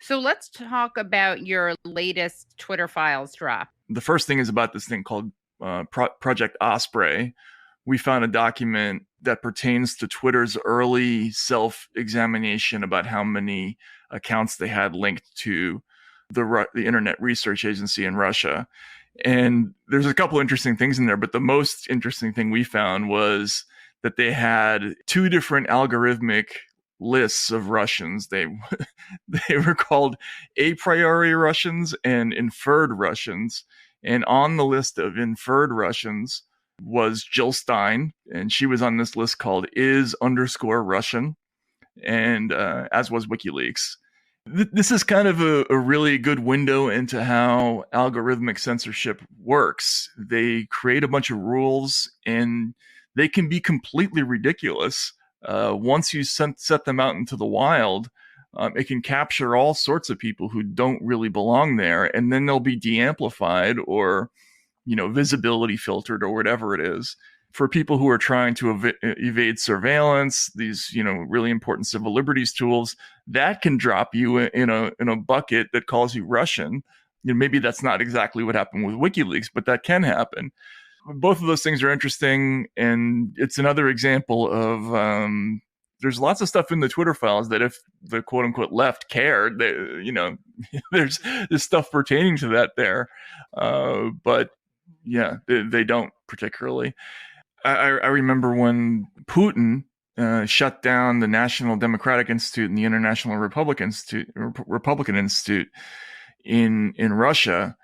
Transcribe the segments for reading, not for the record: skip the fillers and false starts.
So let's talk about your latest Twitter files drop. The first thing is about this thing called Project Osprey. We found a document that pertains to Twitter's early self-examination about how many accounts they had linked to the Internet Research Agency in Russia. And there's a couple interesting things in there, but the most interesting thing we found was that they had two different algorithmic lists of Russians. They were called a priori Russians and inferred Russians. And on the list of inferred Russians was Jill Stein, and she was on this list called is_Russian, and as was WikiLeaks. This is kind of a really good window into how algorithmic censorship works. They create a bunch of rules, and they can be completely ridiculous. Once you set them out into the wild, it can capture all sorts of people who don't really belong there, and then they'll be de-amplified or, visibility filtered or whatever it is. For people who are trying to evade surveillance, these, really important civil liberties tools, that can drop you in a bucket that calls you Russian. Maybe that's not exactly what happened with WikiLeaks, but that can happen. Both of those things are interesting, and it's another example of there's lots of stuff in the Twitter files that if the quote unquote left cared, there's stuff pertaining to that there, but yeah, they don't particularly. I remember when Putin shut down the National Democratic Institute and the International Republican Institute in Russia,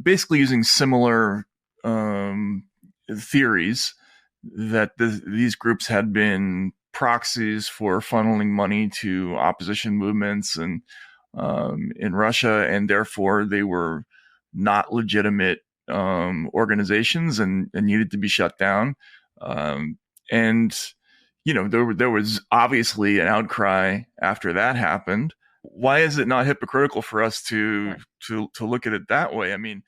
basically using similar theories that these groups had been proxies for funneling money to opposition movements and in Russia, and therefore they were not legitimate organizations and needed to be shut down. And there was obviously an outcry after that happened. Why is it not hypocritical for us to look at it that way? I mean,